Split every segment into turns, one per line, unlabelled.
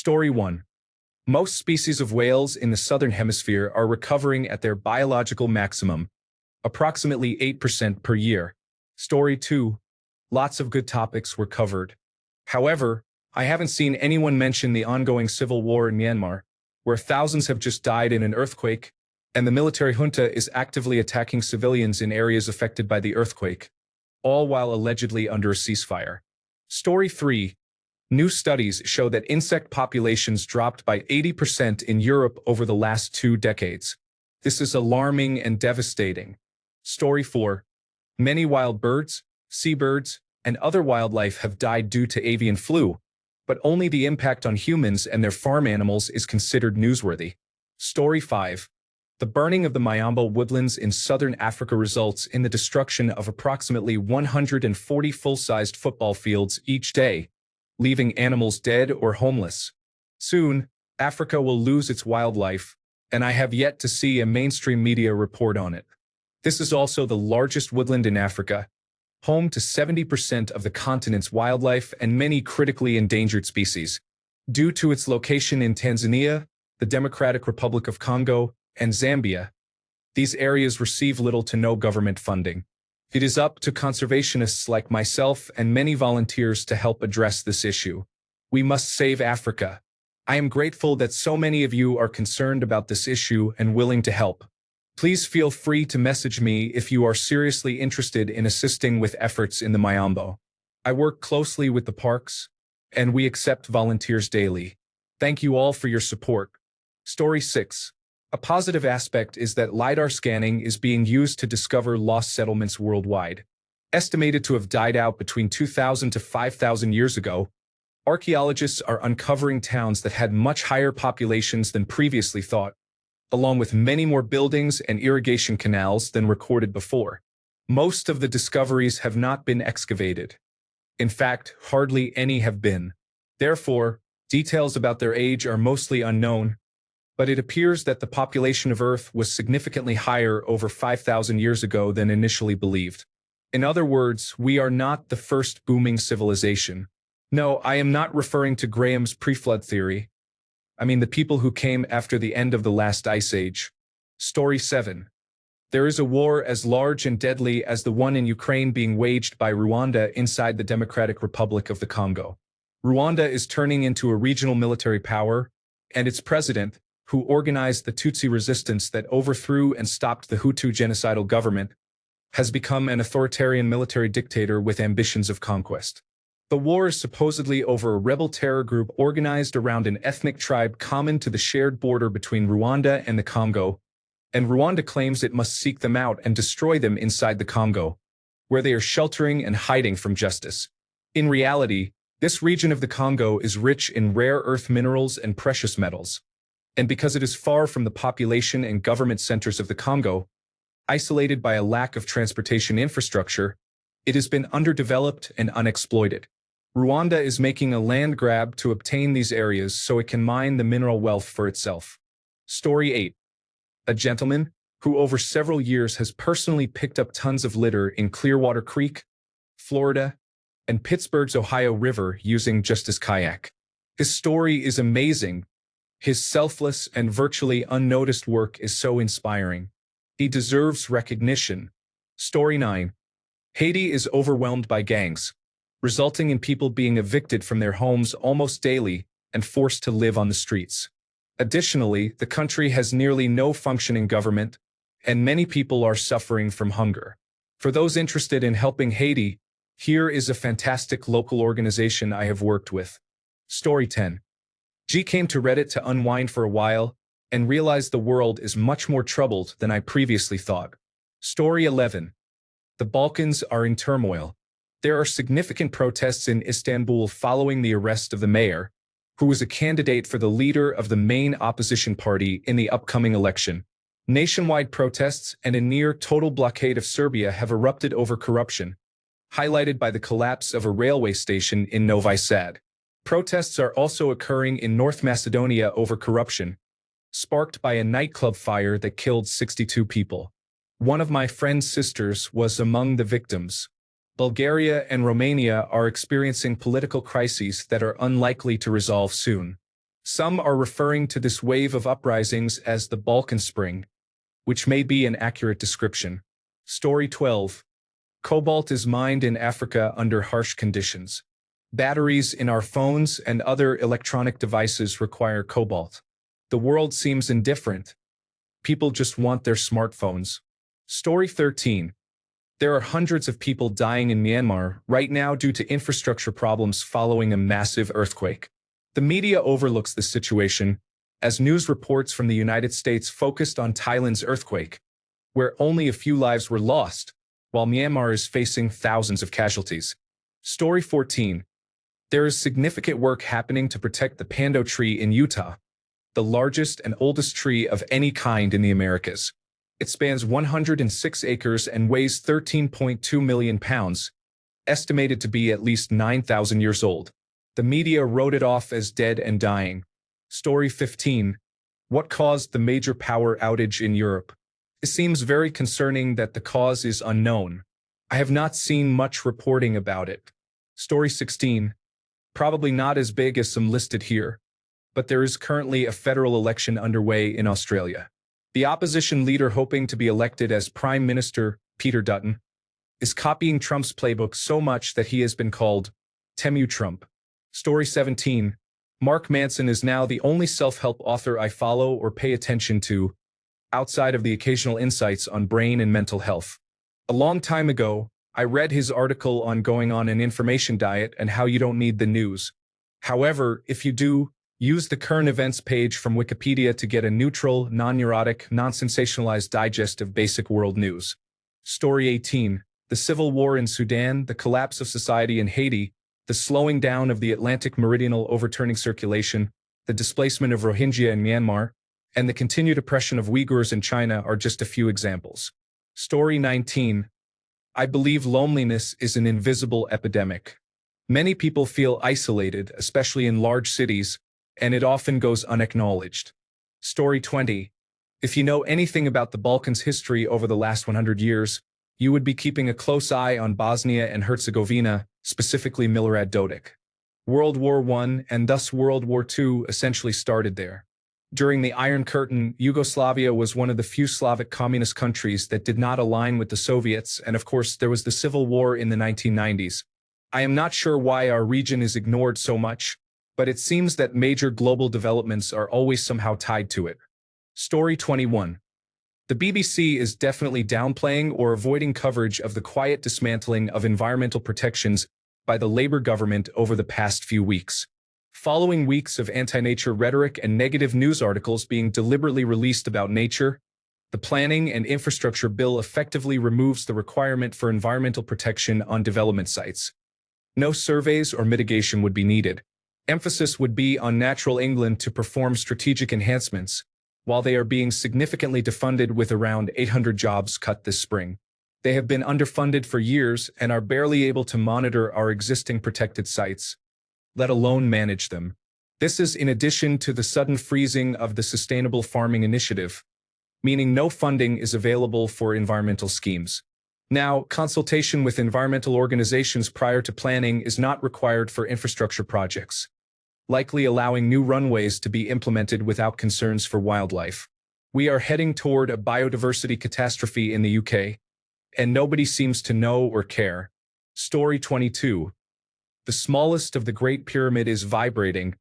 Story 1. Most species of whales in the southern hemisphere are recovering at their biological maximum, approximately 8% per year. Story 2. Lots of good topics were covered. However, I haven't seen anyone mention the ongoing civil war in Myanmar, where thousands have just died in an earthquake, and the military junta is actively attacking civilians in areas affected by the earthquake, all while allegedly under a ceasefire. Story 3. New studies show that insect populations dropped by 80% in Europe over the last 2 decades. This is alarming and devastating. Story 4. Many wild birds, seabirds, and other wildlife have died due to avian flu, but only the impact on humans and their farm animals is considered newsworthy. Story 5. The burning of the Miamba woodlands in southern Africa results in the destruction of approximately 140 full-sized football fields each day, leaving animals dead or homeless. Soon, Africa will lose its wildlife, and I have yet to see a mainstream media report on it. This is also the largest woodland in Africa, home to 70% of the continent's wildlife and many critically endangered species. Due to its location in Tanzania, the Democratic Republic of Congo, and Zambia, these areas receive little to no government funding. It is up to conservationists like myself and many volunteers to help address this issue. We must save Africa. I am grateful that so many of you are concerned about this issue and willing to help. Please feel free to message me if you are seriously interested in assisting with efforts in the Miambo. I work closely with the parks, and we accept volunteers daily. Thank you all for your support. Story 6. A positive aspect is that LiDAR scanning is being used to discover lost settlements worldwide. Estimated to have died out between 2,000 to 5,000 years ago, archaeologists are uncovering towns that had much higher populations than previously thought, along with many more buildings and irrigation canals than recorded before. Most of the discoveries have not been excavated. In fact, hardly any have been. Therefore, details about their age are mostly unknown, but it appears that the population of Earth was significantly higher over 5,000 years ago than initially believed. In other words, we are not the first booming civilization. No, I am not referring to Graham's pre-flood theory. I mean the people who came after the end of the last ice age. Story 7. There is a war as large and deadly as the one in Ukraine being waged by Rwanda inside the Democratic Republic of the Congo. Rwanda is turning into a regional military power, and its president, who organized the Tutsi resistance that overthrew and stopped the Hutu genocidal government, has become an authoritarian military dictator with ambitions of conquest. The war is supposedly over a rebel terror group organized around an ethnic tribe common to the shared border between Rwanda and the Congo, and Rwanda claims it must seek them out and destroy them inside the Congo, where they are sheltering and hiding from justice. In reality, this region of the Congo is rich in rare earth minerals and precious metals, and because it is far from the population and government centers of the Congo, isolated by a lack of transportation infrastructure, it has been underdeveloped and unexploited. Rwanda is making a land grab to obtain these areas so it can mine the mineral wealth for itself. Story 8. A gentleman, who over several years has personally picked up tons of litter in Clearwater Creek, Florida, and Pittsburgh's Ohio River using just his kayak. His story is amazing. His selfless and virtually unnoticed work is so inspiring. He deserves recognition. Story 9. Haiti is overwhelmed by gangs, resulting in people being evicted from their homes almost daily and forced to live on the streets. Additionally, the country has nearly no functioning government, and many people are suffering from hunger. For those interested in helping Haiti, here is a fantastic local organization I have worked with. Story 10. G came to Reddit to unwind for a while and realized the world is much more troubled than I previously thought. Story 11. The Balkans are in turmoil. There are significant protests in Istanbul following the arrest of the mayor, who was a candidate for the leader of the main opposition party in the upcoming election. Nationwide protests and a near-total blockade of Serbia have erupted over corruption, highlighted by the collapse of a railway station in Novi Sad. Protests are also occurring in North Macedonia over corruption, sparked by a nightclub fire that killed 62 people. One of my friend's sisters was among the victims. Bulgaria and Romania are experiencing political crises that are unlikely to resolve soon. Some are referring to this wave of uprisings as the Balkan Spring, which may be an accurate description. Story 12. Cobalt is mined in Africa under harsh conditions. Batteries in our phones and other electronic devices require cobalt. The world seems indifferent. People just want their smartphones. Story 13. There are hundreds of people dying in Myanmar right now due to infrastructure problems following a massive earthquake. The media overlooks this situation, as news reports from the United States focused on Thailand's earthquake, where only a few lives were lost, while Myanmar is facing thousands of casualties. Story 14. There is significant work happening to protect the pando tree in Utah, the largest and oldest tree of any kind in the Americas. It spans 106 acres and weighs 13.2 million pounds, estimated to be at least 9,000 years old. The media wrote it off as dead and dying. Story 15. What caused the major power outage in Europe? It seems very concerning that the cause is unknown. I have not seen much reporting about it. Story 16. Probably not as big as some listed here, but there is currently a federal election underway in Australia. The opposition leader hoping to be elected as Prime Minister, Peter Dutton, is copying Trump's playbook so much that he has been called Temu Trump. Story 17. Mark Manson is now the only self-help author I follow or pay attention to, outside of the occasional insights on brain and mental health. A long time ago, I read his article on going on an information diet and how you don't need the news. However, if you do, use the current events page from Wikipedia to get a neutral, non-neurotic, non-sensationalized digest of basic world news. Story 18. The civil war in Sudan, the collapse of society in Haiti, the slowing down of the Atlantic meridional overturning circulation, the displacement of Rohingya in Myanmar, and the continued oppression of Uyghurs in China are just a few examples. Story 19. I believe loneliness is an invisible epidemic. Many people feel isolated, especially in large cities, and it often goes unacknowledged. Story 20. If you know anything about the Balkans' history over the last 100 years, you would be keeping a close eye on Bosnia and Herzegovina, specifically Milorad Dodik. World War I and thus World War II essentially started there. During the Iron Curtain, Yugoslavia was one of the few Slavic communist countries that did not align with the Soviets, and of course there was the Civil War in the 1990s. I am not sure why our region is ignored so much, but it seems that major global developments are always somehow tied to it. Story 21. The BBC is definitely downplaying or avoiding coverage of the quiet dismantling of environmental protections by the Labour government over the past few weeks. Following weeks of anti-nature rhetoric and negative news articles being deliberately released about nature, the Planning and Infrastructure Bill effectively removes the requirement for environmental protection on development sites. No surveys or mitigation would be needed. Emphasis would be on Natural England to perform strategic enhancements, while they are being significantly defunded with around 800 jobs cut this spring. They have been underfunded for years and are barely able to monitor our existing protected sites, let alone manage them. This is in addition to the sudden freezing of the Sustainable Farming Initiative, meaning no funding is available for environmental schemes. Now, consultation with environmental organizations prior to planning is not required for infrastructure projects, likely allowing new runways to be implemented without concerns for wildlife. We are heading toward a biodiversity catastrophe in the UK, and nobody seems to know or care. Story 22. The smallest of the Great Pyramid is vibrating,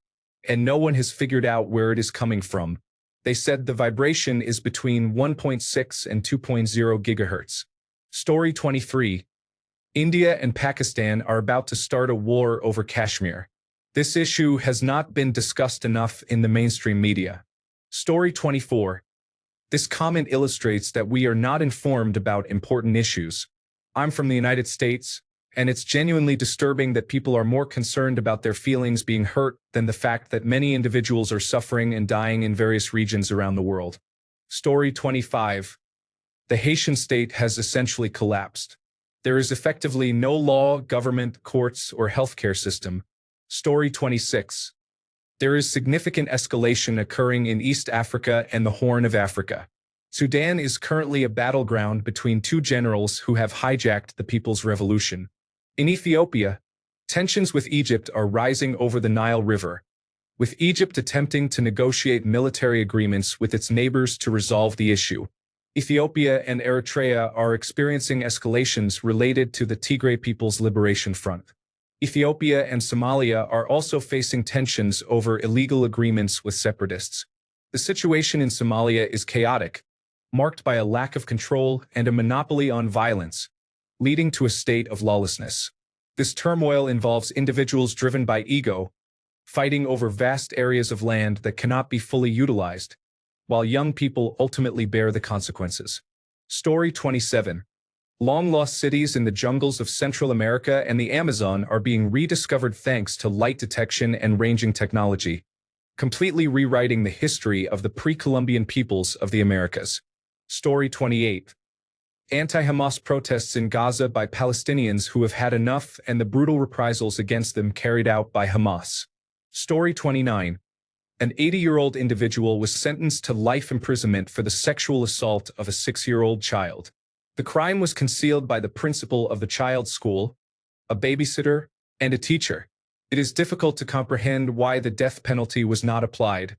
and no one has figured out where it is coming from. They said the vibration is between 1.6 and 2.0 gigahertz. Story 23. India and Pakistan are about to start a war over Kashmir. This issue has not been discussed enough in the mainstream media. Story 24. This comment illustrates that we are not informed about important issues. I'm from the United States, and it's genuinely disturbing that people are more concerned about their feelings being hurt than the fact that many individuals are suffering and dying in various regions around the world. Story 25. The Haitian state has essentially collapsed. There is effectively no law, government, courts, or healthcare system. Story 26. There is significant escalation occurring in East Africa and the Horn of Africa. Sudan is currently a battleground between two generals who have hijacked the People's Revolution. In Ethiopia, tensions with Egypt are rising over the Nile River, with Egypt attempting to negotiate military agreements with its neighbors to resolve the issue. Ethiopia and Eritrea are experiencing escalations related to the Tigray People's Liberation Front. Ethiopia and Somalia are also facing tensions over illegal agreements with separatists. The situation in Somalia is chaotic, marked by a lack of control and a monopoly on violence, leading to a state of lawlessness. This turmoil involves individuals driven by ego, fighting over vast areas of land that cannot be fully utilized, while young people ultimately bear the consequences. Story 27. Long-lost cities in the jungles of Central America and the Amazon are being rediscovered thanks to light detection and ranging technology, completely rewriting the history of the pre-Columbian peoples of the Americas. Story 28. Anti-Hamas protests in Gaza by Palestinians who have had enough and the brutal reprisals against them carried out by Hamas. Story 29. An 80-year-old individual was sentenced to life imprisonment for the sexual assault of a 6-year-old child. The crime was concealed by the principal of the child's school, a babysitter, and a teacher. It is difficult to comprehend why the death penalty was not applied,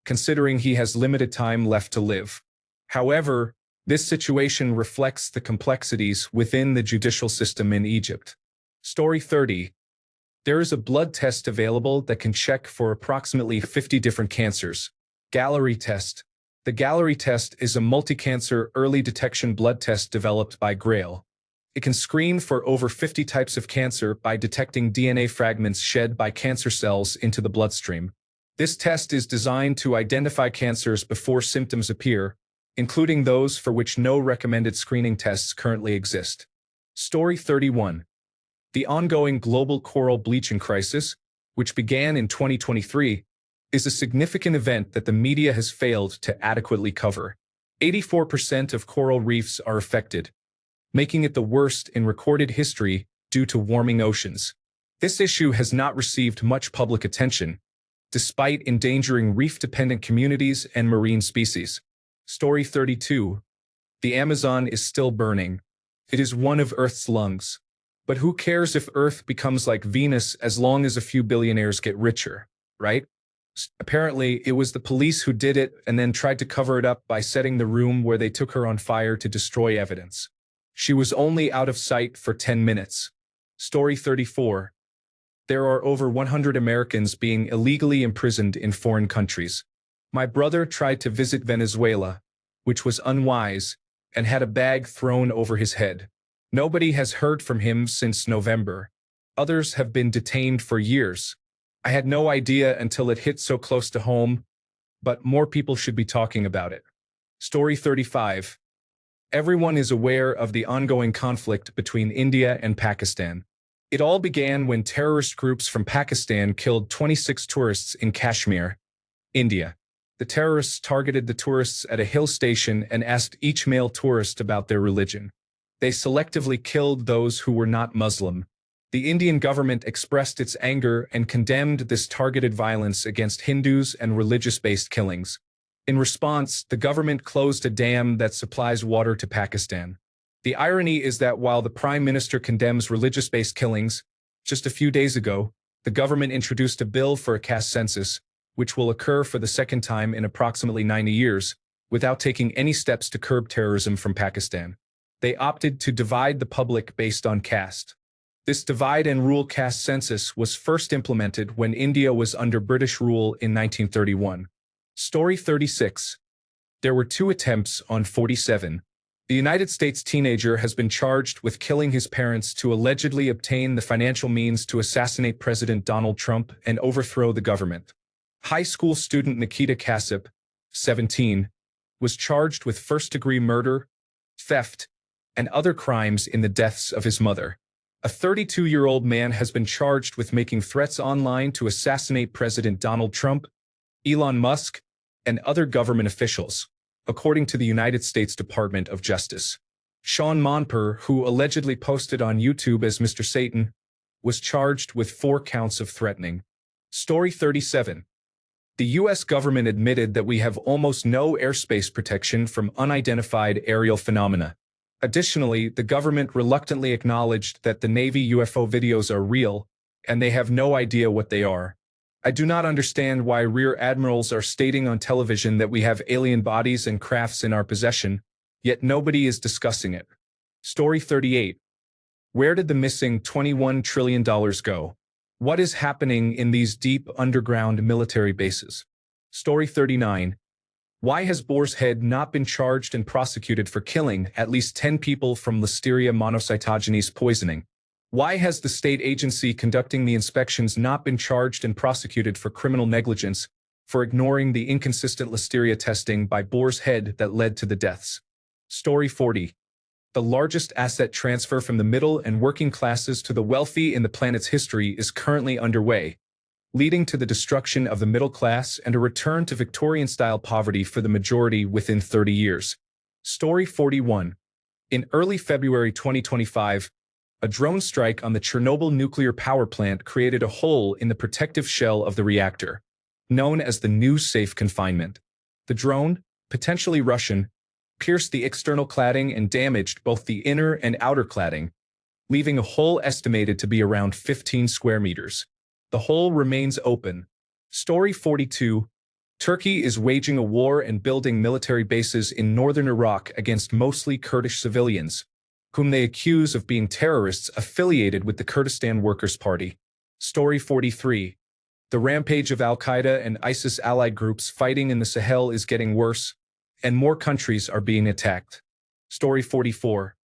considering he has limited time left to live. However, this situation reflects the complexities within the judicial system in Egypt. Story 30. There is a blood test available that can check for approximately 50 different cancers. Gallery test. The Gallery test is a multi-cancer early detection blood test developed by Grail. It can screen for over 50 types of cancer by detecting DNA fragments shed by cancer cells into the bloodstream. This test is designed to identify cancers before symptoms appear, including those for which no recommended screening tests currently exist. Story 31. The ongoing global coral bleaching crisis, which began in 2023, is a significant event that the media has failed to adequately cover. 84% of coral reefs are affected, making it the worst in recorded history due to warming oceans. This issue has not received much public attention, despite endangering reef-dependent communities and marine species. Story 32. The Amazon is still burning. It is one of Earth's lungs. But who cares if Earth becomes like Venus as long as a few billionaires get richer, right? Apparently, it was the police who did it and then tried to cover it up by setting the room where they took her on fire to destroy evidence. She was only out of sight for 10 minutes. Story 34. There are over 100 Americans being illegally imprisoned in foreign countries. My brother tried to visit Venezuela, which was unwise, and had a bag thrown over his head. Nobody has heard from him since November. Others have been detained for years. I had no idea until it hit so close to home, but more people should be talking about it. Story 35. Everyone is aware of the ongoing conflict between India and Pakistan. It all began when terrorist groups from Pakistan killed 26 tourists in Kashmir, India. The terrorists targeted the tourists at a hill station and asked each male tourist about their religion. They selectively killed those who were not Muslim. The Indian government expressed its anger and condemned this targeted violence against Hindus and religious-based killings. In response, the government closed a dam that supplies water to Pakistan. The irony is that while the Prime Minister condemns religious-based killings, just a few days ago, the government introduced a bill for a caste census, which will occur for the second time in approximately 90 years, without taking any steps to curb terrorism from Pakistan. They opted to divide the public based on caste. This divide-and-rule caste census was first implemented when India was under British rule in 1931. Story 36. There were 2 attempts on 47. The United States teenager has been charged with killing his parents to allegedly obtain the financial means to assassinate President Donald Trump and overthrow the government. High school student Nikita Kasip, 17, was charged with first-degree murder, theft, and other crimes in the deaths of his mother. A 32-year-old man has been charged with making threats online to assassinate President Donald Trump, Elon Musk, and other government officials, according to the United States Department of Justice. Sean Monper, who allegedly posted on YouTube as Mr. Satan, was charged with 4 counts of threatening. Story 37. The U.S. government admitted that we have almost no airspace protection from unidentified aerial phenomena. Additionally, the government reluctantly acknowledged that the Navy UFO videos are real, and they have no idea what they are. I do not understand why rear admirals are stating on television that we have alien bodies and crafts in our possession, yet nobody is discussing it. Story 38. Where did the missing $21 trillion go? What is happening in these deep underground military bases? Story 39. Why has Boar's Head not been charged and prosecuted for killing at least 10 people from Listeria monocytogenes poisoning? Why has the state agency conducting the inspections not been charged and prosecuted for criminal negligence for ignoring the inconsistent Listeria testing by Boar's Head that led to the deaths? Story 40. The largest asset transfer from the middle and working classes to the wealthy in the planet's history is currently underway, leading to the destruction of the middle class and a return to Victorian-style poverty for the majority within 30 years. Story 41. In early February 2025, a drone strike on the Chernobyl nuclear power plant created a hole in the protective shell of the reactor, known as the new safe confinement. The drone, potentially Russian, pierced the external cladding and damaged both the inner and outer cladding, leaving a hole estimated to be around 15 square meters. The hole remains open. Story 42. Turkey is waging a war and building military bases in northern Iraq against mostly Kurdish civilians, whom they accuse of being terrorists affiliated with the Kurdistan Workers' Party. Story 43. The rampage of Al-Qaeda and ISIS allied groups fighting in the Sahel is getting worse, and more countries are being attacked. Story 44.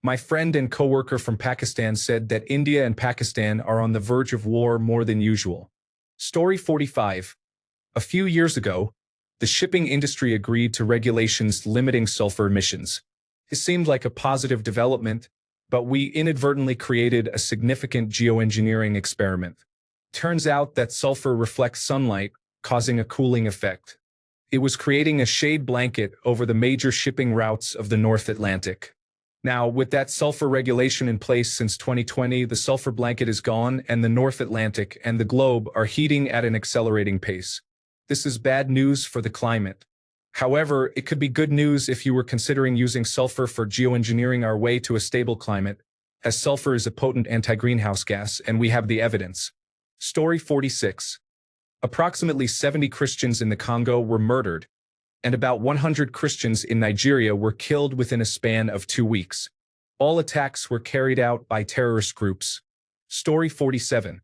My friend and co-worker from Pakistan said that India and Pakistan are on the verge of war more than usual. Story 45. A few years ago, the shipping industry agreed to regulations limiting sulfur emissions. It seemed like a positive development, but we inadvertently created a significant geoengineering experiment. Turns out that sulfur reflects sunlight, causing a cooling effect. It was creating a shade blanket over the major shipping routes of the North Atlantic. Now, with that sulfur regulation in place since 2020, the sulfur blanket is gone and the North Atlantic and the globe are heating at an accelerating pace. This is bad news for the climate. However, it could be good news if you were considering using sulfur for geoengineering our way to a stable climate, as sulfur is a potent anti-greenhouse gas and we have the evidence. Story 46. Approximately 70 Christians in the Congo were murdered, and about 100 Christians in Nigeria were killed within a span of 2 weeks. All attacks were carried out by terrorist groups. Story 47.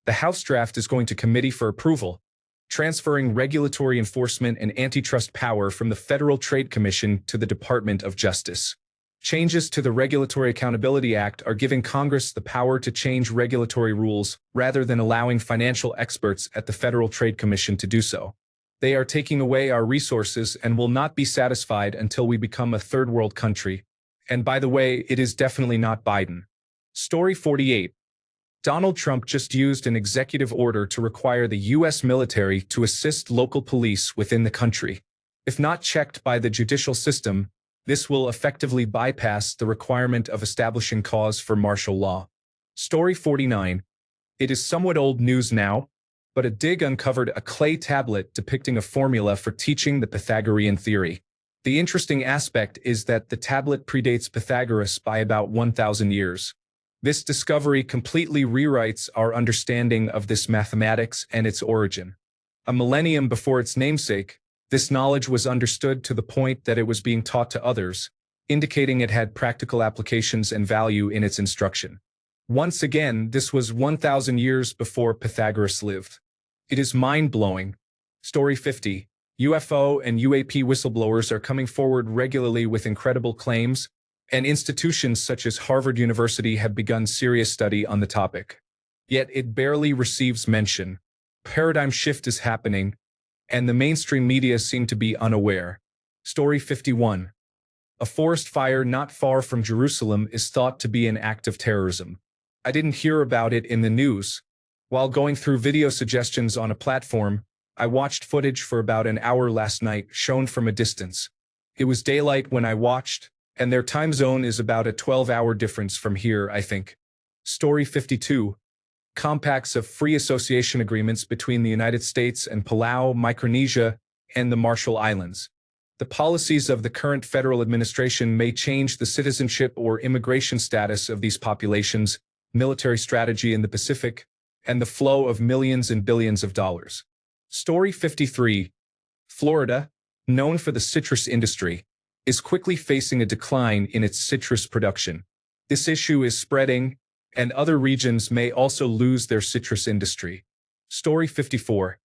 The House draft is going to committee for approval, transferring regulatory enforcement and antitrust power from the Federal Trade Commission to the Department of Justice. Changes to the Regulatory Accountability Act are giving Congress the power to change regulatory rules rather than allowing financial experts at the Federal Trade Commission to do so. They are taking away our resources and will not be satisfied until we become a third world country. And by the way, it is definitely not Biden. Story 48. Donald Trump just used an executive order to require the U.S. military to assist local police within the country. If not checked by the judicial system, this will effectively bypass the requirement of establishing cause for martial law. Story 49. It is somewhat old news now, but a dig uncovered a clay tablet depicting a formula for teaching the Pythagorean theory. The interesting aspect is that the tablet predates Pythagoras by about 1,000 years. This discovery completely rewrites our understanding of this mathematics and its origin. A millennium before its namesake, this knowledge was understood to the point that it was being taught to others, indicating it had practical applications and value in its instruction. Once again, this was 1,000 years before Pythagoras lived. It is mind-blowing. Story 50. UFO and UAP whistleblowers are coming forward regularly with incredible claims, and institutions such as Harvard University have begun serious study on the topic. Yet it barely receives mention. Paradigm shift is happening, and the mainstream media seem to be unaware. Story 51. A forest fire not far from Jerusalem is thought to be an act of terrorism. I didn't hear about it in the news. While going through video suggestions on a platform, I watched footage for about an hour last night shown from a distance. It was daylight when I watched, and their time zone is about a 12-hour difference from here, I think. Story 52. Compacts of free association agreements between the United States and Palau, Micronesia, and the Marshall Islands. The policies of the current federal administration may change the citizenship or immigration status of these populations, military strategy in the Pacific, and the flow of millions and billions of dollars. Story 53. Florida, known for the citrus industry, is quickly facing a decline in its citrus production. This issue is spreading, and other regions may also lose their citrus industry. Story 54.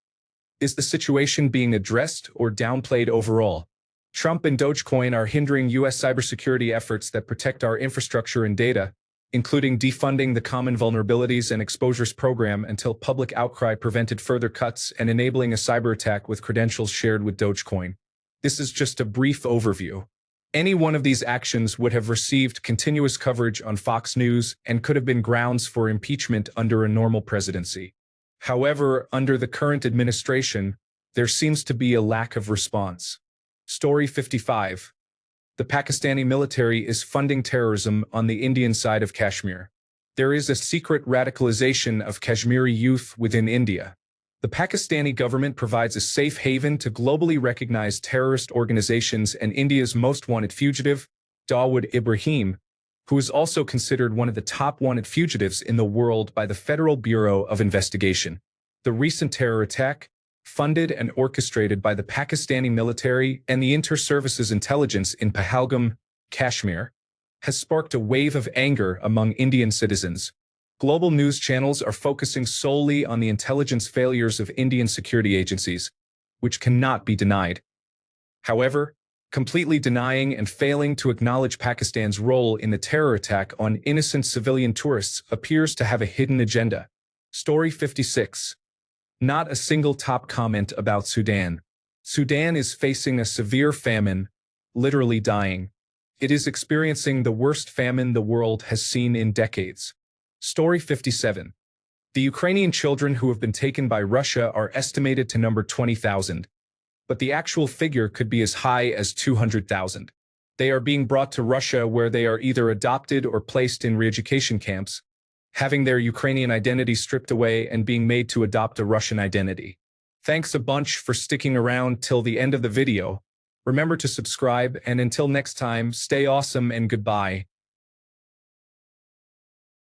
Is the situation being addressed or downplayed overall? Trump and Dogecoin are hindering U.S. cybersecurity efforts that protect our infrastructure and data, including defunding the Common Vulnerabilities and Exposures Program until public outcry prevented further cuts and enabling a cyber attack with credentials shared with Dogecoin. This is just a brief overview. Any one of these actions would have received continuous coverage on Fox News and could have been grounds for impeachment under a normal presidency. However, under the current administration, there seems to be a lack of response. Story 55. The Pakistani military is funding terrorism on the Indian side of Kashmir. There is a secret radicalization of Kashmiri youth within India. The Pakistani government provides a safe haven to globally recognized terrorist organizations, and India's most wanted fugitive, Dawood Ibrahim, who is also considered one of the top wanted fugitives in the world by the Federal Bureau of Investigation. The recent terror attack, funded and orchestrated by the Pakistani military and the Inter-Services Intelligence in Pahalgam, Kashmir, has sparked a wave of anger among Indian citizens. Global news channels are focusing solely on the intelligence failures of Indian security agencies, which cannot be denied. However, completely denying and failing to acknowledge Pakistan's role in the terror attack on innocent civilian tourists appears to have a hidden agenda. Story 56. Not a single top comment about Sudan. Sudan is facing a severe famine, literally dying. It is experiencing the worst famine the world has seen in decades. Story 57. The Ukrainian children who have been taken by Russia are estimated to number 20,000, but the actual figure could be as high as 200,000. They are being brought to Russia, where they are either adopted or placed in re-education camps, having their Ukrainian identity stripped away and being made to adopt a Russian identity. Thanks a bunch for sticking around till the end of the video. Remember to subscribe, and until next time, stay awesome and goodbye.